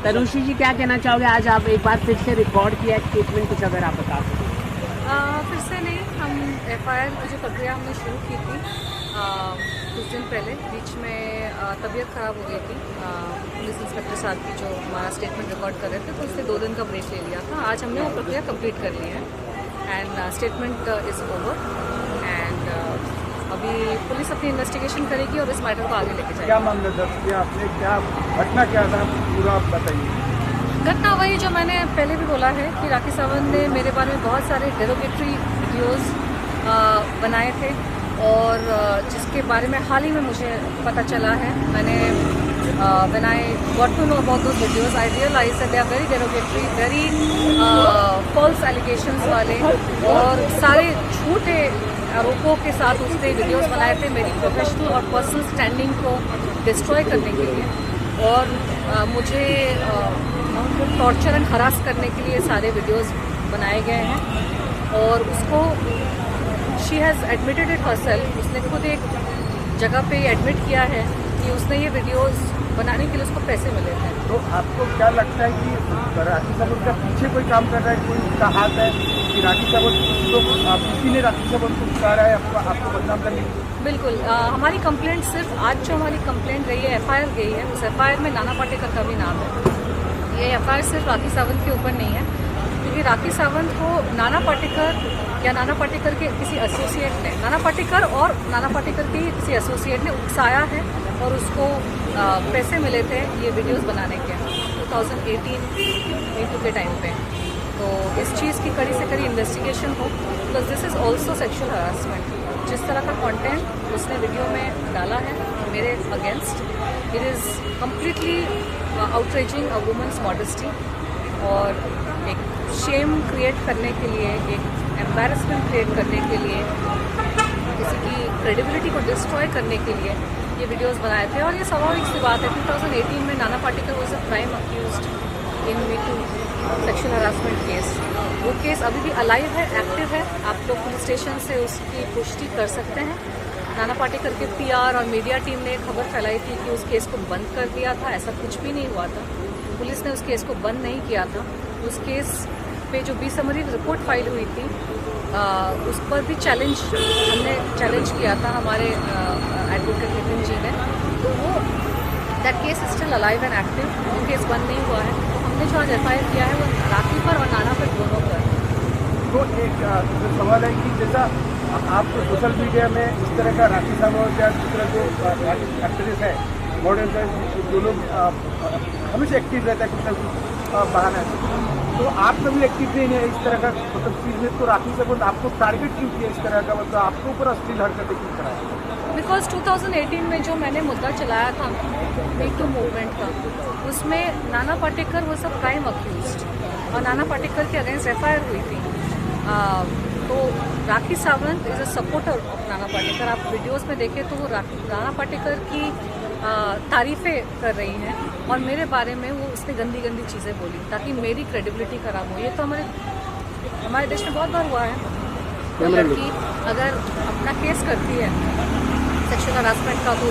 तनुश्री जी क्या कहना चाहोगे, आज आप एक बार फिर से रिकॉर्ड किया स्टेटमेंट, कुछ अगर आप बता सकें। फिर से नहीं, हम एफआईआर की जो प्रक्रिया हमने शुरू की थी कुछ दिन पहले, बीच में तबीयत ख़राब हो गई थी पुलिस इंस्पेक्टर साहब की, जो हमारा स्टेटमेंट रिकॉर्ड कर रहे थे, तो उससे 2 दिन का ब्रेक ले लिया था। आज हमने वो प्रक्रिया कंप्लीट कर ली है and statement is over and अभी पुलिस अपनी इन्वेस्टिगेशन करेगी और इस मैटर को आगे लेके जाएगी। क्या मामला दर्ज किया आपने, क्या घटना क्या था, पूरा आप बताइए। घटना वही जो मैंने पहले भी बोला है कि राखी सावंत ने मेरे बारे में बहुत सारे डेरोगेटरी वीडियोस बनाए थे और जिसके बारे में हाल ही में मुझे पता चला है। मैंने when I got to know about those videos I realize that they are very derogatory, very false allegations वाले और सारे झूठे आरोपों के साथ उसने वीडियोस बनाए थे मेरी प्रोफेशनल और पर्सनल स्टैंडिंग को डिस्ट्रॉय करने के लिए और मुझे टॉर्चर एंड हरास करने के लिए सारे वीडियोस बनाए गए हैं और उसको she has admitted it herself, उसने खुद एक जगह पे एडमिट किया है कि उसने ये वीडियोस बनाने के लिए उसको पैसे मिले थे। तो आपको क्या लगता है कि राखी सावंत का पीछे कोई काम कर रहा है, कोई उसका हाथ है कि राखी सावंत तो किसी ने राखी सावंत को उतारा है आपको बदनाम करने के लिए? बिल्कुल, हमारी कंप्लेंट सिर्फ आज जो हमारी कंप्लेंट रही है, एफआईआर गई है, उस एफआईआर में नाना पाटेकर का भी नाम है। ये एफआईआर सिर्फ राखी सावंत के ऊपर नहीं है, क्योंकि राखी सावंत को नाना पाटेकर या नाना पाटेकर के किसी एसोसिएट ने, नाना पाटेकर और नाना पाटेकर के किसी एसोसिएट ने उकसाया है और उसको पैसे मिले थे ये वीडियोस बनाने के 2018 के टाइम पे। तो इस चीज़ की कड़ी से कड़ी इन्वेस्टिगेशन हो, because this is also sexual harassment. जिस तरह का कंटेंट उसने वीडियो में डाला है मेरे against, it is completely outraging a women's modesty और एक शेम क्रिएट करने के लिए, एक एम्बैरसमेंट क्रिएट करने के लिए, किसी की क्रेडिबिलिटी को डिस्ट्रॉय करने के लिए ये वीडियोस बनाए थे। और ये स्वाभाविक सी बात है, 2018 में Nana Patekar was a prime accused in me too sexual harassment case. वो केस अभी भी अलाइव है, एक्टिव है, आप लोग पुलिस स्टेशन से उसकी पुष्टि कर सकते हैं। नाना पाटेकर के पीआर और मीडिया टीम ने खबर फैलाई थी कि उस केस को बंद कर दिया था, ऐसा कुछ भी नहीं हुआ था। पुलिस ने उस केस को बंद नहीं किया था। उस केस पे जो 20 समरी रिपोर्ट फाइल हुई थी उस पर भी हमने चैलेंज किया था हमारे एडवोकेट नितिन जी ने, तो वो that case still alive and active, वो केस बंद नहीं हुआ है। तो हमने जो आज एफआईआर किया है वो राखी पर और नाना पर, दोनों पर। तो एक सवाल है कि जैसा आपको सोशल मीडिया में इस तरह का राखी सावंत या दूसरा जो एक्ट्रेस है, मॉडल है, जो लोग हमेशा एक्टिव रहता है कुछ ना कुछ बहाना है, तो आप कभी एक्टिव नहीं है इस तरह का मतलब चीज़ में, तो राखी सावंत आपको टारगेट क्यों किया इस तरह का, मतलब आपके ऊपर अश्लील हरकतें क्यों कराया? बिकॉज 2018 में जो मैंने मुद्दा चलाया था मी टू मूवमेंट का, उसमें नाना पाटेकर वो सब प्राइम अक्यूज्ड और नाना पाटेकर के अगेंस्ट एफआईआर हुई थी। तो Rakhi Sawant is a supporter of Nana Patekar. आप वीडियोस में देखें तो वो नाना पाटेकर की तारीफ़ें कर रही हैं और मेरे बारे में वो उसने गंदी गंदी चीज़ें बोली ताकि मेरी क्रेडिबिलिटी खराब हो। ये तो हमारे देश में बहुत बार हुआ है। तो लड़की अगर अपना केस करती है सेक्शुअल हरासमेंट का, तो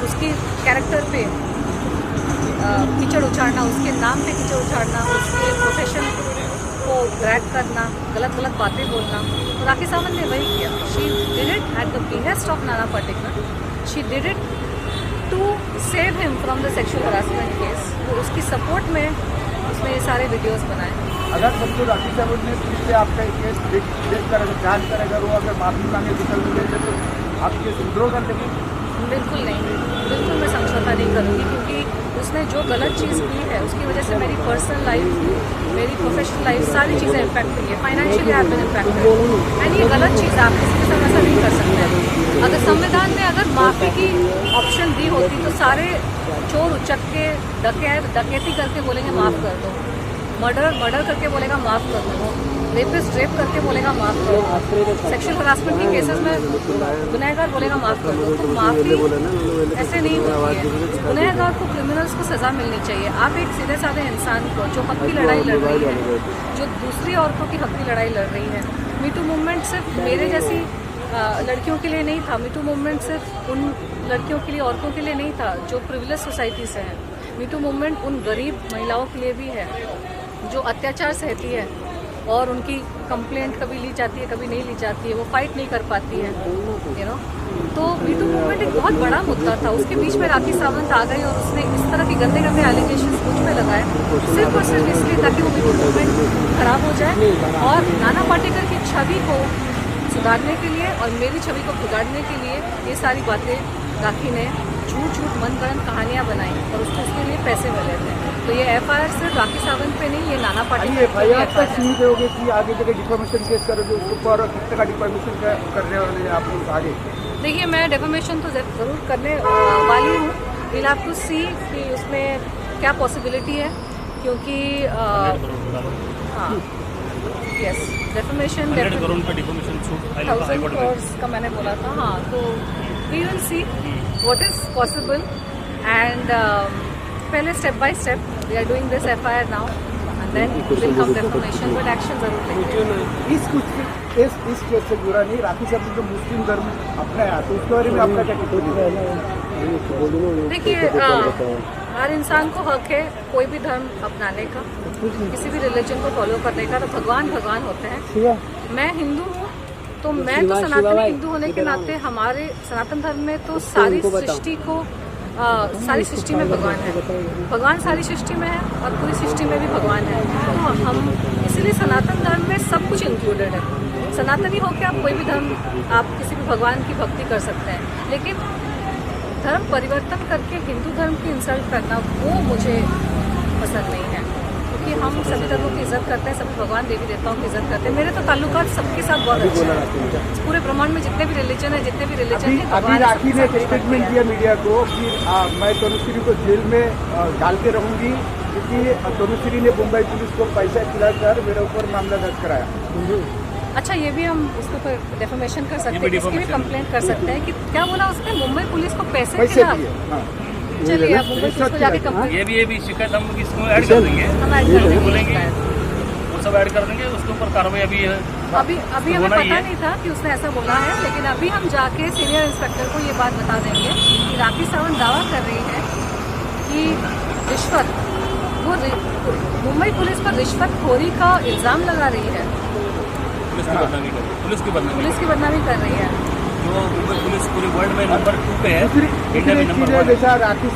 उसकी कैरेक्टर पे कीचड़ उछाड़ना, उसके नाम पे कीचड़ उछाड़ना, उसके प्रोफेशन को ड्रैग करना, गलत गलत बातें बोलना, तो राखी सावंत ने वही किया। She did it at the behest of Nana Patekar. She did it to save him from the sexual harassment case. तो उसकी सपोर्ट में उसने ये सारे वीडियोस बनाए। अगर समझो राखी सावंत ने फिर से आपका केस देख कर अगर जांच कर अगर वो अगर माफी मांगे सोशल मीडिया से, तो आप केस विड्रॉ कर लेंगे? बिल्कुल नहीं, बिल्कुल मैं समझौता नहीं करूँगी, क्योंकि उसने जो गलत चीज़ की है उसकी वजह से मेरी पर्सनल लाइफ, मेरी प्रोफेशनल लाइफ, सारी चीज़ें इम्पैक्ट हुई है। Financially I have been impacted and ये गलत चीज़ है, आप किसी के साथ ऐसा नहीं कर सकते। अगर संविधान में अगर माफ़ी की ऑप्शन दी होती तो सारे चोर उचक्के डकैती करके बोलेंगे माफ़ कर दो, मर्डर करके बोलेगा माफ़ कर दो, रेपिस्ट रेप करके बोलेगा माफ़ कर दो, सेक्शुअल हरासमेंट के केसेस में गुनहगार बोलेगा माफ़ कर दो। तो माफ़ी ऐसे नहीं होती है। गुनहगार को, क्रिमिनल्स को सज़ा मिलनी चाहिए। आप एक सीधे साधे इंसान को जो हक की लड़ाई लड़ रही है, जो दूसरी औरतों की हक की लड़ाई लड़ रही है, मी टू मूवमेंट सिर्फ मेरे जैसी लड़कियों के लिए नहीं था। मी टू मूवमेंट सिर्फ उन लड़कियों के लिए, औरतों के लिए नहीं था जो प्रिविलेज सोसाइटी से हैं। मीटू मूवमेंट उन गरीब महिलाओं के लिए भी है जो अत्याचार सहती है और उनकी कंप्लेंट कभी ली जाती है, कभी नहीं ली जाती है, वो फाइट नहीं कर पाती है, यू नो। तो मीटू मूवमेंट एक बहुत बड़ा मुद्दा था, उसके बीच में राखी सावंत आ गई और उसने इस तरह के गंदे गंदे एलिगेशन मुझ पे लगाए, सिर्फ और सिर्फ इसलिए ताकि वो मीटू मूवमेंट खराब हो जाए और नाना पाटेकर की छवि को सुधारने के लिए और मेरी छवि को बिगाड़ने के लिए ये सारी बातें राखी ने झूठ मनगढ़ंत कहानियां बनाई और उसके लिए पैसे मिले थे। तो ये एफआईआर सिर्फ राखी सावंत पे नहीं, ये नाना पाटेकर एफआईआर तक सीमित होगी कि आगे जगह डिफॉर्मेशन केस करोगे उसके ऊपर, कितने का डिफॉर्मेशन करने वाले आप लोग आगे? देखिए, मैं डेफामेशन तो ज़रूर करने वाली हूँ। विल हैव टू सी कि उसमें क्या पॉसिबिलिटी है, क्योंकि हाँ यस डेफामेशन 100 करोड़ का मैंने बोला था। हाँ, तो we will see what is possible and पहले step by step we are doing this FIR now and then will come defamation, but action जरूर लेंगे। इस केस से जुड़ा नहीं, राखी साहब जो मुस्लिम धर्म अपनाया तो उसके बारे में आपका क्या टिप्पणी? देखिए, हर इंसान को हक है कोई भी धर्म अपनाने का, किसी भी रिलीजन को फॉलो करने का। तो भगवान होते हैं। मैं हिंदू हूँ, तो मैं तो सनातनी हिंदू होने के नाते हमारे सनातन धर्म में तो सारी सृष्टि को सारी सृष्टि में भगवान है, भगवान सारी सृष्टि में है और पूरी सृष्टि में भी भगवान है। तो हम इसीलिए सनातन धर्म में सब कुछ इंक्लूडेड है। सनातनी होकर आप कोई भी धर्म, आप किसी भी भगवान की भक्ति कर सकते हैं, लेकिन धर्म परिवर्तन करके हिंदू धर्म की इंसल्ट करना वो मुझे पसंद नहीं है, क्योंकि हम सभी धर्मों की इज्जत करते हैं, सभी भगवान देवी देवताओं की इज्जत करते हैं। मेरे तो ताल्लुकात सबके साथ बहुत अच्छे हैं, पूरे ब्रह्मांड में जितने भी रिलीजन है, अभी राखी ने स्टेटमेंट दिया मीडिया को कि मैं तनुश्री को जेल में डाल के रहूंगी, क्योंकि तनुश्री ने मुंबई पुलिस को पैसा खिलाकर मेरे ऊपर मामला दर्ज कराया। अच्छा, ये भी हम उसके ऊपर डेफामेशन कर सकते हैं, इसकी भी कंप्लेंट कर सकते हैं कि क्या बोला उसने, मुंबई पुलिस को पैसे खिला। चलिए, आप मुंबई पुलिस को जाके कंप्लेंट, ये भी शिकायत हम इसमें ऐड कर देंगे, हम ऐड कर देंगे, बोलेंगे वो सब ऐड कर देंगे, उसके ऊपर कार्रवाई अभी हमें पता नहीं था कि उसने ऐसा बोला है, लेकिन अभी हम जाके सीनियर इंस्पेक्टर को ये बात बता देंगे कि राखी सावंत दावा कर रही है कि रिश्वत, वो मुंबई पुलिस पर रिश्वतखोरी का इल्ज़ाम लगा रही है, पुलिस की बदनामी कर रही है, जो मुंबई पुलिस पूरे वर्ल्ड में नंबर 2 पे है। इंडिया में नंबर 1 जैसा राखी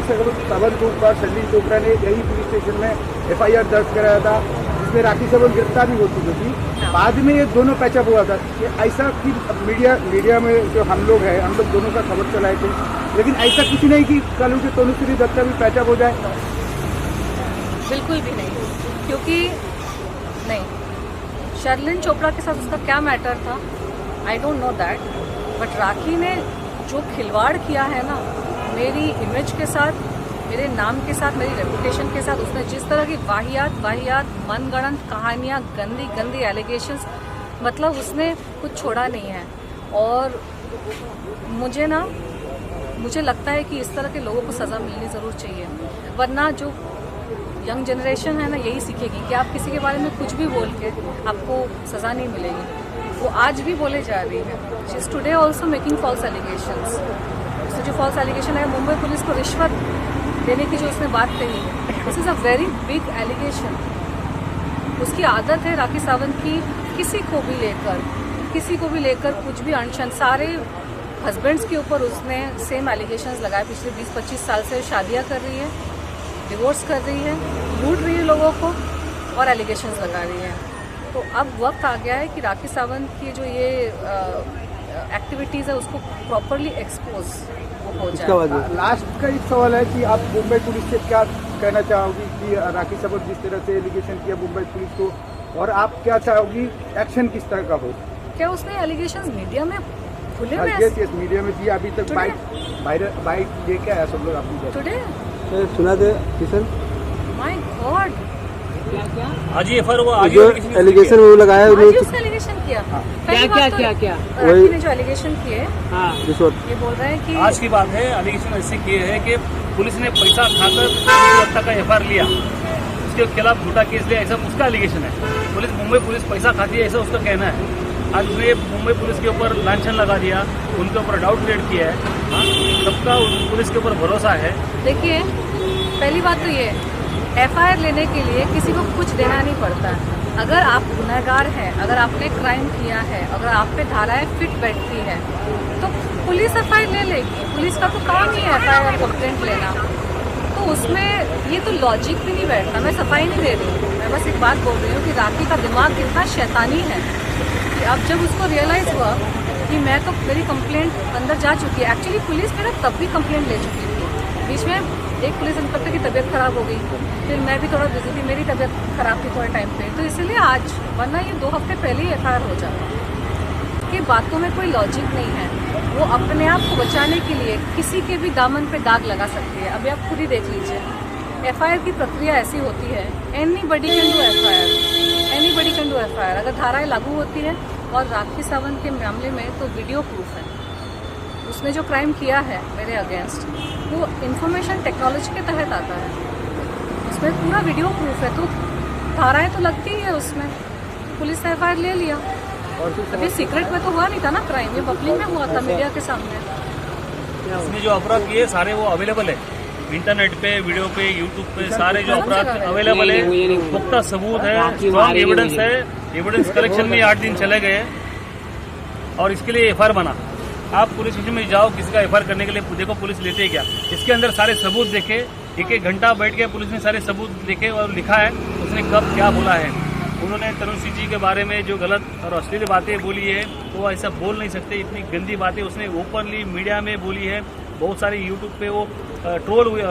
सावंत के ऊपर संदीप चोपड़ा ने यही पुलिस स्टेशन में एफआईआर दर्ज कराया था, जिसमें राखी सावंत गिरफ्तार नहीं हो चुकी थी। बाद में ये दोनों पैचअप हुआ था कि ऐसा कि मीडिया में जो हम लोग हैं, हम लोग दोनों का खबर चलाए थे, लेकिन ऐसा कुछ नहीं कि कल उनके तनुश्री दत्ता भी पैचअप हो जाए। बिल्कुल भी नहीं, क्योंकि नहीं, शर्लिन चोपड़ा के साथ उसका क्या मैटर था, I don't know that, but Rakhi ने जो खिलवाड़ किया है ना मेरी इमेज के साथ, मेरे नाम के साथ, मेरी रेपुटेशन के साथ, उसने जिस तरह की वाहियात मनगढ़ंत कहानियाँ, गंदी एलिगेशंस, मतलब उसने कुछ छोड़ा नहीं है। और मुझे लगता है कि इस तरह के लोगों को सज़ा मिलनी ज़रूर चाहिए, वरना जो यंग जनरेशन है ना, यही सीखेगी कि आप किसी के बारे में कुछ भी बोल के आपको सज़ा नहीं मिलेगी। वो आज भी बोले जा रही है, she is today also making false allegations. उससे जो फॉल्स एलिगेशन है मुंबई पुलिस को रिश्वत देने की जो उसने बात कही है, this is a very big allegation. उसकी आदत है राखी सावंत की किसी को भी लेकर कुछ भी अनशन, सारे हस्बैंड्स के ऊपर उसने सेम एलिगेशंस लगाए। पिछले 20-25 साल से शादियाँ कर रही है, डिवोर्स कर रही है, लूट रही है लोगों को और एलिगेशंस लगा रही है। तो अब वक्त आ गया है कि राखी सावंत की जो ये एक्टिविटीज़ है उसको प्रॉपरली एक्सपोज हो जाए। लास्ट का एक सवाल है कि आप मुंबई पुलिस से क्या कहना चाहोगी कि राखी सावंत जिस तरह से एलिगेशन किया मुंबई पुलिस को, और आप क्या चाहोगी एक्शन किस तरह का हो? क्या उसने एलिगेशंस मीडिया में खुले में? यस मीडिया में दिया, अभी तक बाइट लेके आया सब लोग आपकी टुडे सुना दे किशन। माय गॉड, आज ये एफआईआर हुआ, आज एलिगेशन वो लगाया आज उसने एलिगेशन किया। क्या राखी ने जो एलिगेशन किए, ये बोल रहे हैं कि आज की बात है, एलिगेशन ऐसे किए है कि पुलिस ने पैसा खाकर का एफआईआर लिया, उसके खिलाफ झूठा केस लिया, ऐसा उसका एलिगेशन है। मुंबई पुलिस पैसा खाती है, ऐसा उसका कहना है। आज उसने मुंबई पुलिस के ऊपर लांछन लगा दिया, उनके ऊपर डाउट क्रिएट किया है। सबका पुलिस के ऊपर भरोसा है। देखिए, पहली बात तो ये FIR लेने के लिए किसी को कुछ देना नहीं पड़ता। अगर आप गुनहगार हैं, अगर आपने क्राइम किया है, अगर आप पे धाराएं फिट बैठती है तो पुलिस FIR ले लेगी। पुलिस का तो काम ही है FIR कंप्लेंट लेना। तो उसमें ये तो लॉजिक भी नहीं बैठता। मैं सफाई नहीं दे रही हूँ, मैं बस एक बात बोल रही हूँ कि राखी का दिमाग कितना शैतानी है कि अब जब उसको रियलाइज़ हुआ कि मैं तो मेरी कंप्लेंट अंदर जा चुकी है। एक्चुअली पुलिस मेरा तब भी कंप्लेंट ले चुकी थी। बीच में एक पुलिस इंस्पेक्टर की तबीयत खराब हो गई, फिर मैं भी थोड़ा बिजी थी, मेरी तबीयत खराब थी थोड़े टाइम पे, तो इसीलिए आज, वरना ये 2 हफ्ते पहले ही FIR हो जाता। कि बातों में कोई लॉजिक नहीं है। वो अपने आप को बचाने के लिए किसी के भी दामन पे दाग लगा सकती है। अभी आप खुद ही देख लीजिए, FIR की प्रक्रिया ऐसी होती है, anybody can do FIR, anybody can do FIR। अगर धाराएं लागू होती है और राखी सावंत के मामले में तो वीडियो प्रूफ है, उसने जो क्राइम किया है मेरे अगेंस्ट वो इंफॉर्मेशन टेक्नोलॉजी के तहत आता है, उसमें पूरा वीडियो प्रूफ है, तो धाराएं तो लगती ही है उसमें। पुलिस ने FIR ले लिया। अभी सीक्रेट में तो हुआ नहीं था ना क्राइम, ये पब्लिक में हुआ था, मीडिया के सामने। इसमें जो अपराध किए सारे वो अवेलेबल है इंटरनेट पे, वीडियो पे, यूट्यूब पे, सारे जो अपराध अवेलेबल है, पुख्ता सबूत है, स्ट्रॉन्ग एविडेंस है। एविडेंस कलेक्शन में 8 दिन चले गए और इसके लिए FIR बना। आप पुलिस स्टेशन में जाओ, किसी का FIR करने के लिए देखो पुलिस लेते है क्या। इसके अंदर सारे सबूत देखे, एक घंटा बैठ के पुलिस ने सारे सबूत देखे और लिखा है उसने कब क्या बोला है। उन्होंने तरुण सिंह जी के बारे में जो गलत और अश्लील बातें बोली है वो ऐसा बोल नहीं सकते। इतनी गंदी बातें उसने ओपनली मीडिया में बोली है, बहुत सारी यूट्यूब पे वो ट्रोल हुई,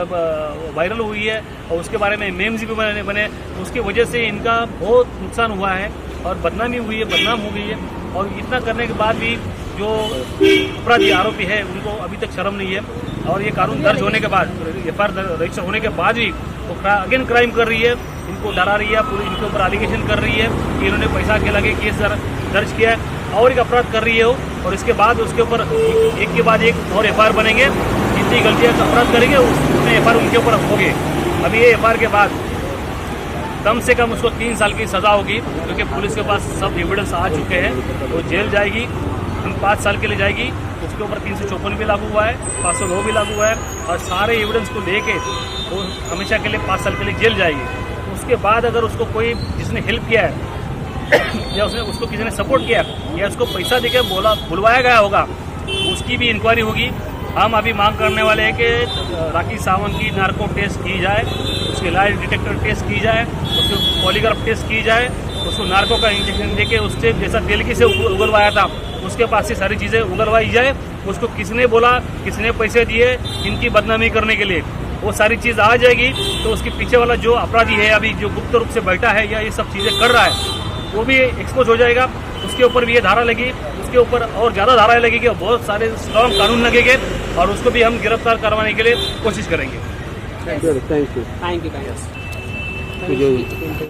वायरल हुई है और उसके बारे में मेम्स भी बने। उसकी वजह से इनका बहुत नुकसान हुआ है और बदनामी हुई है, बदनाम हो गई है। और इतना करने के बाद भी जो अपराधी आरोपी है उनको अभी तक शर्म नहीं है। और ये कानून दर्ज होने के बाद, FIR रजिस्टर होने के बाद भी वो अगेन क्राइम कर रही है, इनको डरा रही है, पूरी इनके ऊपर एलिगेशन कर रही है कि इन्होंने पैसा के लगे केस दर्ज किया है और एक अपराध कर रही है वो। और इसके बाद उसके ऊपर एक के बाद एक और FIR बनेंगे, जितनी गलतियाँ अपराध करेंगे उसमें FIR उनके ऊपर होगी। अभी ये FIR के बाद कम से कम उसको 3 साल की सज़ा होगी, क्योंकि पुलिस के पास सब एविडेंस आ चुके हैं। वो जेल जाएगी, 5 साल के लिए जाएगी। उसके ऊपर 354 भी लागू हुआ है, 509 भी लागू हुआ है और सारे एविडेंस को लेके वो हमेशा के लिए 5 साल के लिए जेल जाएगी। उसके बाद अगर उसको कोई जिसने हेल्प किया है या उसको किसी ने सपोर्ट किया या उसको पैसा देकर बुलवाया गया होगा, उसकी भी इंक्वायरी होगी। हम अभी मांग करने वाले हैं कि राखी सावंत की नार्को टेस्ट की जाए, उसके लाई डिटेक्टर टेस्ट की जाए, उसको पॉलीग्राफ टेस्ट की जाए, उसको नार्को का इंजेक्शन देके उससे जैसा तेलगी से उगलवाया था उसके पास से सारी चीज़ें उगलवाई जाए। उसको किसने बोला, किसने पैसे दिए इनकी बदनामी करने के लिए, वो सारी चीज़ आ जाएगी। तो उसके पीछे वाला जो अपराधी है अभी जो गुप्त रूप से बैठा है या ये सब चीज़ें कर रहा है वो भी एक्सपोज हो जाएगा। उसके ऊपर भी ये धारा लगी, उसके ऊपर और ज़्यादा धाराएं लगेगी और बहुत सारे स्ट्रॉन्ग कानून लगेंगे और उसको भी हम गिरफ्तार करवाने के लिए कोशिश करेंगे। Thank you.